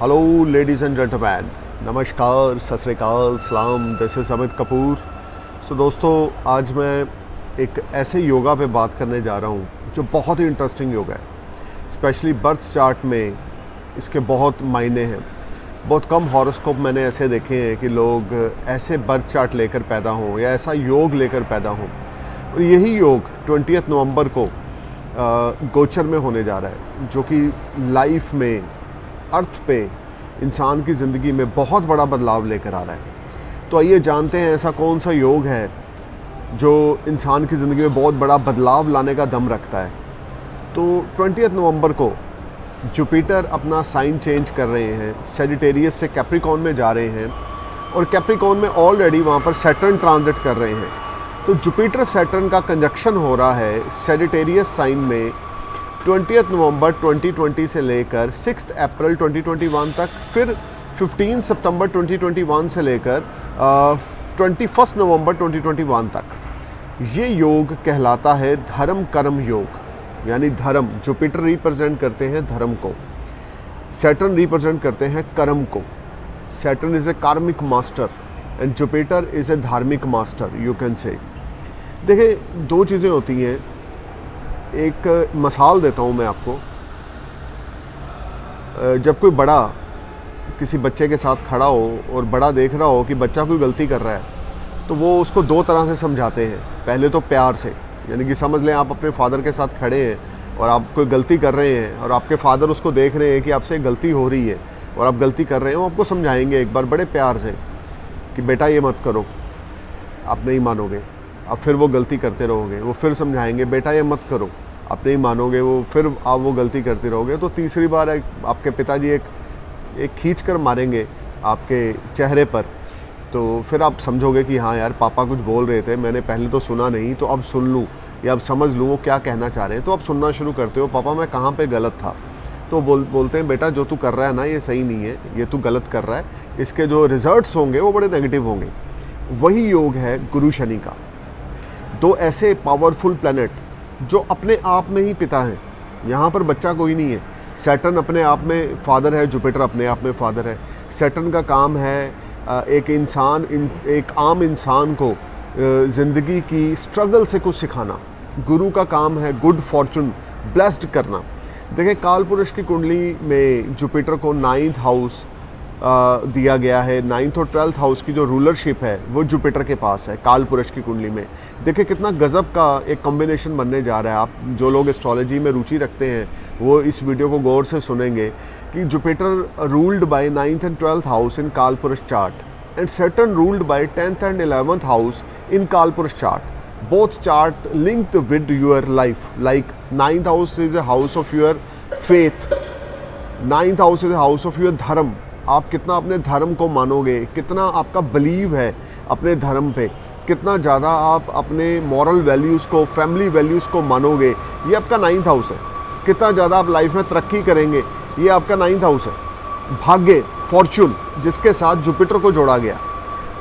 Hello ladies and gentleman, नमस्कार, सत श्री अकाल, सलाम। This is Amit Kapoor. So दोस्तों, आज मैं एक ऐसे योगा पे बात करने जा रहा हूँ जो बहुत ही इंटरेस्टिंग योगा है। स्पेशली बर्थ चार्ट में इसके बहुत मायने हैं। बहुत कम हॉरोस्कोप मैंने ऐसे देखे हैं कि लोग ऐसे बर्थ चार्ट लेकर पैदा हों या ऐसा योग लेकर पैदा हों। और यही योग 20 नवंबर को गोचर में होने जा रहा है, जो कि लाइफ में, अर्थ पे, इंसान की ज़िंदगी में बहुत बड़ा बदलाव लेकर आ रहा है। तो आइए जानते हैं ऐसा कौन सा योग है जो इंसान की ज़िंदगी में बहुत बड़ा बदलाव लाने का दम रखता है। तो 20 नवंबर को जुपिटर अपना साइन चेंज कर रहे हैं, सैजिटेरियस से कैप्रिकॉर्न में जा रहे हैं और कैप्रिकॉर्न में ऑलरेडी वहाँ पर सैटर्न ट्रांजिट कर रहे हैं। तो जुपिटर सैटर्न का कंजक्शन हो रहा है सैजिटेरियस साइन में 20 नवंबर 2020 से लेकर 6 अप्रैल 2021 तक, फिर 15 सितंबर 2021 से लेकर 21 नवंबर 2021 तक। ये योग कहलाता है धर्म कर्म योग, यानी धर्म। जुपिटर रिप्रेजेंट करते हैं धर्म को, सैटर्न रिप्रेजेंट करते हैं कर्म को। सैटर्न इज़ ए कार्मिक master and Jupiter is a धार्मिक मास्टर, यू कैन से। देखिए, दो चीज़ें होती हैं। एक मिसाल देता हूँ मैं आपको। जब कोई बड़ा किसी बच्चे के साथ खड़ा हो और बड़ा देख रहा हो कि बच्चा कोई गलती कर रहा है, तो वो उसको दो तरह से समझाते हैं। पहले तो प्यार से, यानी कि समझ लें आप अपने फादर के साथ खड़े हैं और आप कोई गलती कर रहे हैं और आपके फादर उसको देख रहे हैं कि आपसे गलती हो रही है और आप गलती कर रहे हैं। वो आपको समझाएंगे एक बार बड़े प्यार से कि बेटा ये मत करो, आप नहीं मानोगे। अब फिर वो गलती करते रहोगे, वो फिर समझाएंगे बेटा ये मत करो, आप नहीं मानोगे, वो फिर आप वो गलती करते रहोगे। तो तीसरी बार आपके पिताजी एक खींच कर मारेंगे आपके चेहरे पर, तो फिर आप समझोगे कि हाँ यार, पापा कुछ बोल रहे थे, मैंने पहले तो सुना नहीं, तो अब सुन लूँ या अब समझ लूँ वो क्या कहना चाह रहे हैं। तो आप सुनना शुरू करते हो, पापा मैं कहाँ पे गलत था। तो बोलते हैं बेटा जो तू कर रहा है ना, ये सही नहीं है, ये तू गलत कर रहा है, इसके जो रिजल्ट्स होंगे वो बड़े नेगेटिव होंगे। वही योग है गुरु शनि का। दो ऐसे पावरफुल प्लैनेट जो अपने आप में ही पिता हैं। यहाँ पर बच्चा कोई नहीं है। सैटर्न अपने आप में फादर है, जुपिटर अपने आप में फादर है। सैटर्न का काम है एक आम इंसान को ज़िंदगी की स्ट्रगल से कुछ सिखाना। गुरु का काम है गुड फॉर्चून, ब्लेस्ड करना। देखिए, काल पुरुष की कुंडली में जुपिटर को 9th हाउस दिया गया है। 9th और 12th हाउस की जो रूलरशिप है वो जुपिटर के पास है काल पुरुष की कुंडली में। देखिए कितना गज़ब का एक कॉम्बिनेशन बनने जा रहा है। आप जो लोग एस्ट्रोलॉजी में रुचि रखते हैं वो इस वीडियो को गौर से सुनेंगे कि Jupiter ruled by 9th and 12th house in काल पुरुष chart and Saturn ruled by 10th and 11th house in काल पुरुष chart. Both chart linked with your life. Like 9th house is a house of your faith, 9th house is a house of your धर्म। आप कितना अपने धर्म को मानोगे, कितना आपका बिलीव है अपने धर्म पे, कितना ज़्यादा आप अपने मॉरल वैल्यूज़ को, फैमिली वैल्यूज़ को मानोगे, ये आपका 9th हाउस है। कितना ज़्यादा आप लाइफ में तरक्की करेंगे, ये आपका 9th हाउस है। भाग्य, फॉर्चून, जिसके साथ जुपिटर को जोड़ा गया।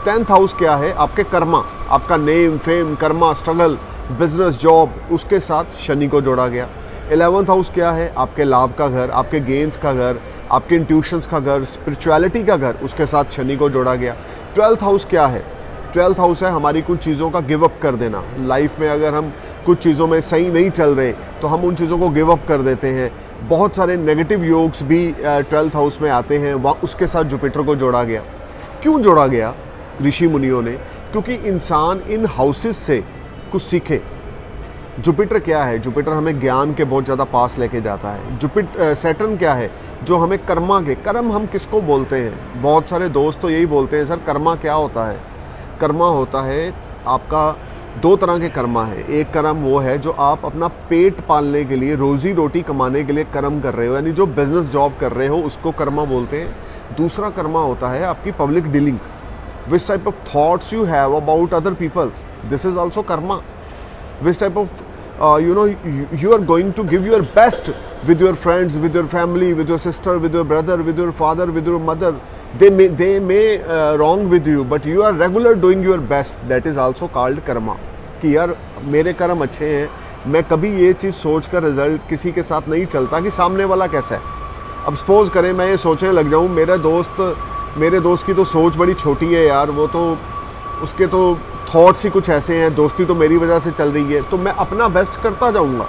10th हाउस क्या है? आपके कर्मा, आपका name, fame, Karma, struggle, business, job, उसके साथ शनि को जोड़ा गया। 11th हाउस क्या है? आपके लाभ का घर, आपके गेंस का घर, आपके इंट्यूशंस का घर, स्पिरिचुअलिटी का घर, उसके साथ शनि को जोड़ा गया। 12th हाउस क्या है? 12th हाउस है हमारी कुछ चीज़ों का गिव अप कर देना। लाइफ में अगर हम कुछ चीज़ों में सही नहीं चल रहे तो हम उन चीज़ों को गिव अप कर देते हैं। बहुत सारे नेगेटिव योग्स भी 12th हाउस में आते हैं, वहाँ उसके साथ जुपिटर को जोड़ा गया। क्यों जोड़ा गया ऋषि मुनियों ने? क्योंकि इंसान इन हाउसेस से कुछ सीखे। जुपिटर क्या है? जुपिटर हमें ज्ञान के बहुत ज़्यादा पास लेके जाता है। सैटर्न क्या है? जो हमें कर्मा के, कर्म हम किसको बोलते हैं? बहुत सारे दोस्त तो यही बोलते हैं सर कर्मा क्या होता है? कर्मा होता है आपका, दो तरह के कर्मा है। एक कर्म वो है जो आप अपना पेट पालने के लिए, रोज़ी रोटी कमाने के लिए कर्म कर रहे हो, यानी जो बिजनेस जॉब कर रहे हो उसको कर्मा बोलते हैं। दूसरा कर्मा होता है आपकी public dealing, which type of thoughts you have about other peoples, this is also karma. Which type of you are going to give your best with your friends, with your family, with your sister, with your brother, with your father, with your mother. They may wrong with you, but you are regular doing your best. That is also called karma. कि यार मेरे कर्म अच्छे हैं, मैं कभी ये चीज़ सोच कर रिजल्ट किसी के साथ नहीं चलता कि सामने वाला कैसा है। अब सपोज़ करें मैं ये सोचने लग जाऊँ मेरे दोस्त की तो सोच बड़ी छोटी है यार, वो तो उसके तो थॉट्स ही कुछ ऐसे हैं, दोस्ती तो मेरी वजह से चल रही है, तो मैं अपना बेस्ट करता जाऊँगा।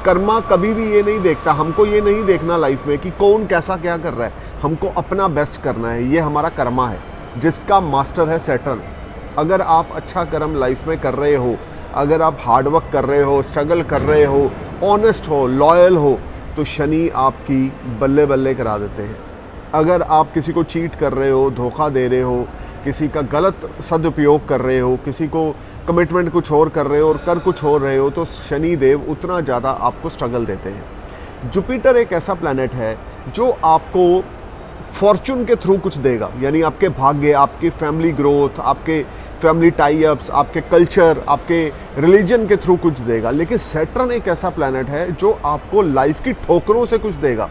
कर्मा कभी भी ये नहीं देखता, हमको ये नहीं देखना लाइफ में कि कौन कैसा क्या कर रहा है, हमको अपना बेस्ट करना है, ये हमारा कर्मा है जिसका मास्टर है सैटर्न। अगर आप अच्छा कर्म लाइफ में कर रहे हो, अगर आप हार्डवर्क कर रहे हो, स्ट्रगल कर रहे हो, ऑनेस्ट हो, लॉयल हो, तो शनि आपकी बल्ले बल्ले करा देते हैं। अगर आप किसी को चीट कर रहे हो, धोखा दे रहे हो, किसी का गलत सदुपयोग कर रहे हो, किसी को कमिटमेंट कुछ और कर रहे हो और कर कुछ और रहे हो, तो शनि देव उतना ज़्यादा आपको स्ट्रगल देते हैं। जुपिटर एक ऐसा प्लैनेट है जो आपको फॉर्चून के थ्रू कुछ देगा, यानी आपके भाग्य, आपकी फैमिली ग्रोथ, आपके फैमिली टाई अप्स, आपके कल्चर, आपके रिलीजन के थ्रू कुछ देगा। लेकिन सैटर्न एक ऐसा प्लैनेट है जो आपको लाइफ की ठोकरों से कुछ देगा।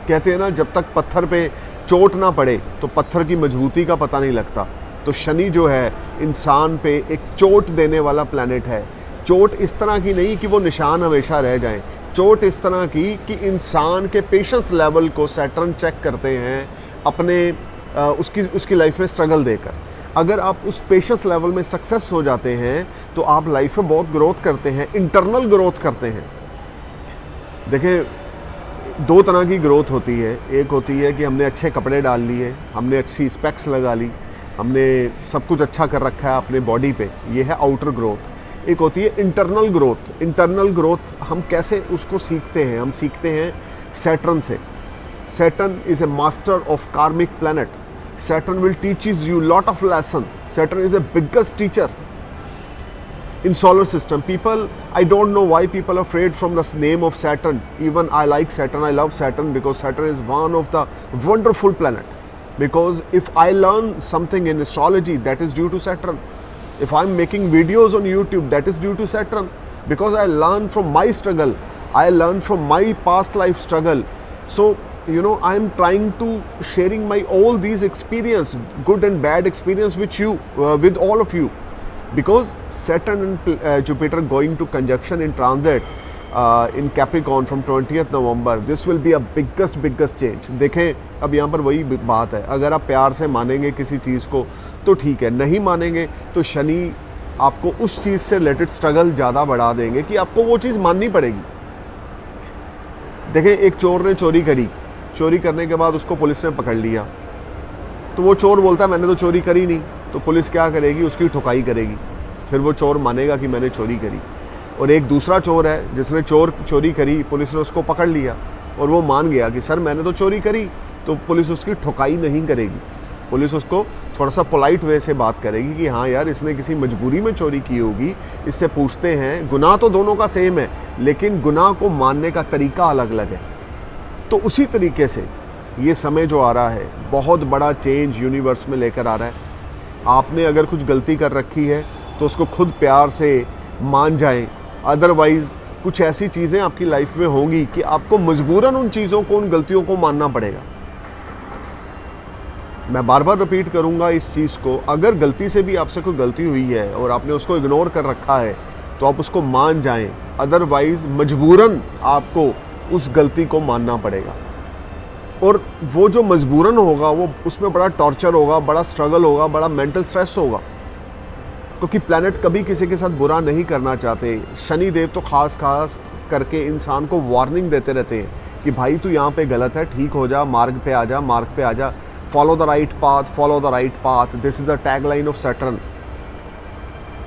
कहते हैं ना, जब तक पत्थर पे चोट ना पड़े तो पत्थर की मजबूती का पता नहीं लगता। तो शनि जो है इंसान पे एक चोट देने वाला प्लैनेट है। चोट इस तरह की नहीं कि वो निशान हमेशा रह जाएं, चोट इस तरह की कि इंसान के पेशेंस लेवल को सैटर्न चेक करते हैं अपने उसकी लाइफ में स्ट्रगल देकर। अगर आप उस पेशेंस लेवल में सक्सेस हो जाते हैं तो आप लाइफ में बहुत ग्रोथ करते हैं, इंटरनल ग्रोथ करते हैं। देखें, दो तरह की ग्रोथ होती है। एक होती है कि हमने अच्छे कपड़े डाल लिए, हमने अच्छी स्पेक्स लगा ली, हमने सब कुछ अच्छा कर रखा है अपने बॉडी पे, ये है आउटर ग्रोथ। एक होती है इंटरनल ग्रोथ। इंटरनल ग्रोथ हम कैसे उसको सीखते हैं? हम सीखते हैं सैटर्न से। Saturn is a master of कार्मिक planet. Saturn will teaches you lot of lesson. Saturn is the biggest teacher in solar system. People, I don't know why people are afraid from the name of Saturn. Even I like Saturn, I love Saturn because Saturn is one of the wonderful planet. Because if I learn something in astrology, that is due to Saturn. If I'm making videos on YouTube, that is due to Saturn. Because I learn from my struggle, I learn from my past life struggle. So I am trying to sharing my all these experience, good and bad experience with you, with all of you, because Saturn and Jupiter going to conjunction in transit in Capricorn from 20th November. This will be a biggest change. देखें, अब यहाँ पर वही बात है, अगर आप प्यार से मानेंगे किसी चीज़ को तो ठीक है, नहीं मानेंगे तो शनि आपको उस चीज़ से रिलेटेड स्ट्रगल ज़्यादा बढ़ा देंगे कि आपको वो चीज़ माननी पड़ेगी। देखें, एक चोर ने चोरी करी, चोरी करने के बाद उसको पुलिस ने पकड़ लिया, तो वो चोर बोलता है मैंने तो चोरी करी नहीं, तो पुलिस क्या करेगी? उसकी ठुकाई करेगी। फिर वो चोर मानेगा कि मैंने चोरी करी। और एक दूसरा चोर है जिसने चोरी करी, पुलिस ने उसको पकड़ लिया और वो मान गया कि सर मैंने तो चोरी करी, तो पुलिस उसकी ठुकाई नहीं करेगी। पुलिस उसको थोड़ा सा पोलाइट वे से बात करेगी कि हाँ यार, इसने किसी मजबूरी में चोरी की होगी, इससे पूछते हैं। गुनाह तो दोनों का सेम है, लेकिन गुनाह को मानने का तरीका अलग अलग है। तो उसी तरीके से ये समय जो आ रहा है, बहुत बड़ा चेंज यूनिवर्स में लेकर आ रहा है। आपने अगर कुछ गलती कर रखी है तो उसको खुद प्यार से मान जाएं, अदरवाइज़ कुछ ऐसी चीज़ें आपकी लाइफ में होंगी कि आपको मजबूरन उन चीज़ों को, उन गलतियों को मानना पड़ेगा। मैं बार बार रिपीट करूंगा इस चीज़ को, अगर गलती से भी आपसे कोई गलती हुई है और आपने उसको इग्नोर कर रखा है तो आप उसको मान जाएं, अदरवाइज़ मजबूरन आपको उस गलती को मानना पड़ेगा। और वो जो मजबूरन होगा वो उसमें बड़ा टॉर्चर होगा, बड़ा स्ट्रगल होगा, बड़ा मेंटल स्ट्रेस होगा, क्योंकि प्लैनेट कभी किसी के साथ बुरा नहीं करना चाहते। शनि देव तो खास करके इंसान को वार्निंग देते रहते हैं कि भाई तू यहाँ पे गलत है, ठीक हो जा, मार्ग पे आ जा, follow the right path. This is the tag line of Saturn,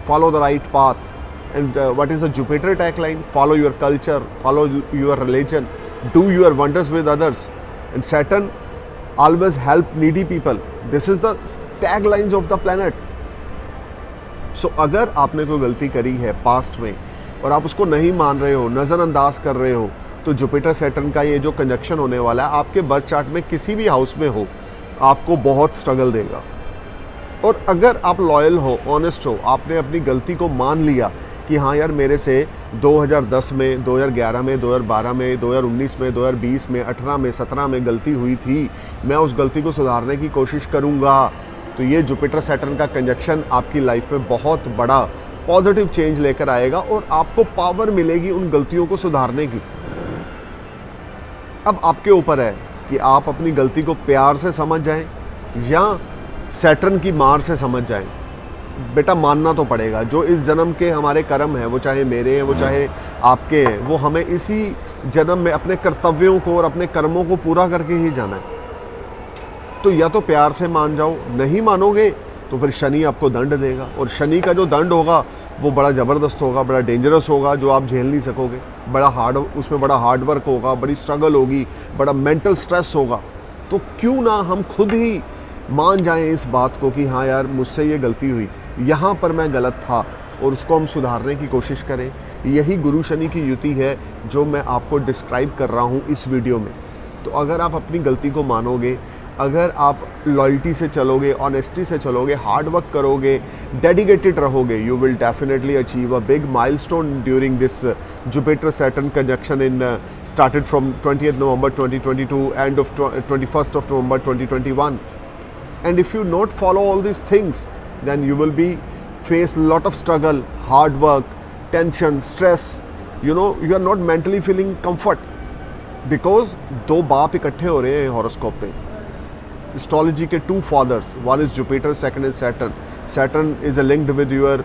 follow the right path. And what is the Jupiter tagline? Follow your culture, follow your religion, do your wonders with others. And Saturn always help needy people. This is the taglines of the planet. So अगर आपने कोई गलती करी है past में और आप उसको नहीं मान रहे हो, नज़रअंदाज कर रहे हो, तो जुपिटर सैटर्न का ये जो कंजक्शन होने वाला है आपके बर्थ चार्ट में किसी भी हाउस में हो, आपको बहुत स्ट्रगल देगा। और अगर आप लॉयल हो, ऑनेस्ट हो, आपने अपनी गलती को मान लिया कि हाँ यार, मेरे से 2010 में, 2011 में, 2012 में, 2019 में, 2020 में, 18 में, 17 में गलती हुई थी, मैं उस गलती को सुधारने की कोशिश करूँगा, तो ये जुपिटर सैटर्न का कंजक्शन आपकी लाइफ में बहुत बड़ा पॉजिटिव चेंज लेकर आएगा और आपको पावर मिलेगी उन गलतियों को सुधारने की। अब आपके ऊपर है कि आप अपनी गलती को प्यार से समझ जाएं या सैटर्न की मार से समझ जाएं। बेटा मानना तो पड़ेगा, जो इस जन्म के हमारे कर्म हैं, वो चाहे मेरे हैं, वो चाहे आपके हैं, वो हमें इसी जन्म में अपने कर्तव्यों को और अपने कर्मों को पूरा करके ही जाना है। तो या तो प्यार से मान जाओ, नहीं मानोगे तो फिर शनि आपको दंड देगा, और शनि का जो दंड होगा वो बड़ा ज़बरदस्त होगा, बड़ा डेंजरस होगा, जो आप झेल नहीं सकोगे। उसमें बड़ा हार्ड वर्क होगा, बड़ी स्ट्रगल होगी, बड़ा मेंटल स्ट्रेस होगा। तो क्यों ना हम खुद ही मान जाएं इस बात को कि हाँ यार मुझसे ये गलती हुई, यहाँ पर मैं गलत था, और उसको हम सुधारने की कोशिश करें। यही गुरु शनि की युति है जो मैं आपको डिस्क्राइब कर रहा हूँ इस वीडियो में। तो अगर आप अपनी गलती को मानोगे, अगर आप लॉयल्टी से चलोगे, ऑनेस्टी से चलोगे, हार्ड वर्क करोगे, डेडिकेटेड रहोगे, you will definitely achieve a big milestone during this Jupiter Saturn conjunction in started from 20th November 2022 end of 21st of November 2021. And if you not follow all these things, then you will be face lot of struggle, hard work, tension, stress. You know, you are not mentally feeling comfort because दो बाप इकट्ठे हो रहे हैं horoscope पे। Astrology के two fathers, one is Jupiter, second is Saturn. Saturn is linked with your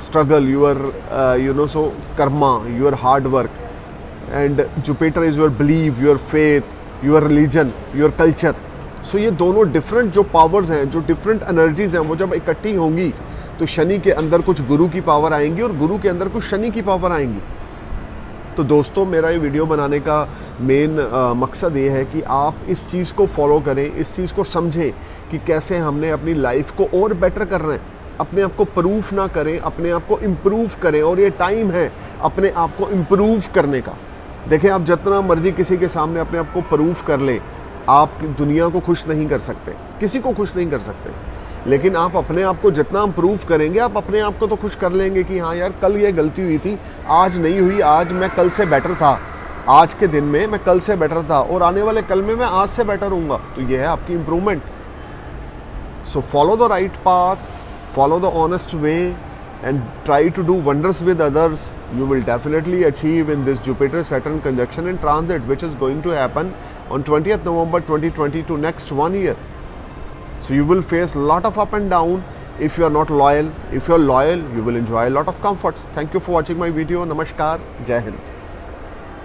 struggle, your so karma, your hard work, and Jupiter is your believe, your faith, your religion, your culture. So ये दोनों different जो powers हैं, जो different energies हैं, वो जब इकट्ठी होंगी तो शनि के अंदर कुछ गुरु की पावर आएंगी और गुरु के अंदर कुछ शनि की पावर आएंगी। तो दोस्तों, मेरा ये वीडियो बनाने का मेन मकसद ये है कि आप इस चीज़ को फॉलो करें, इस चीज़ को समझें कि कैसे हमने अपनी लाइफ को और बेटर करना है। अपने आप को प्रूफ ना करें, अपने आप को इम्प्रूव करें, और ये टाइम है अपने आप को इम्प्रूव करने का। देखें, आप जितना मर्जी किसी के सामने अपने आप को प्रूफ कर लें, आप दुनिया को खुश नहीं कर सकते, किसी को खुश नहीं कर सकते। लेकिन आप अपने आप को जितना इम्प्रूव करेंगे, आप अपने आप को तो खुश कर लेंगे कि हाँ यार, कल ये गलती हुई थी, आज नहीं हुई, आज मैं कल से बेटर था, आज के दिन में मैं कल से बेटर था, और आने वाले कल में मैं आज से बेटर हूँगा। तो ये है आपकी improvement. So follow the right path, follow the honest way, and try to do wonders with others. You will definitely achieve in this Jupiter Saturn conjunction and transit, which is going to happen on 20th November 2022, next 1 year. So you will face a lot of up and down if you are not loyal. If you are loyal, you will enjoy a lot of comforts. Thank you for watching my video. Namaskar. Jai Hind.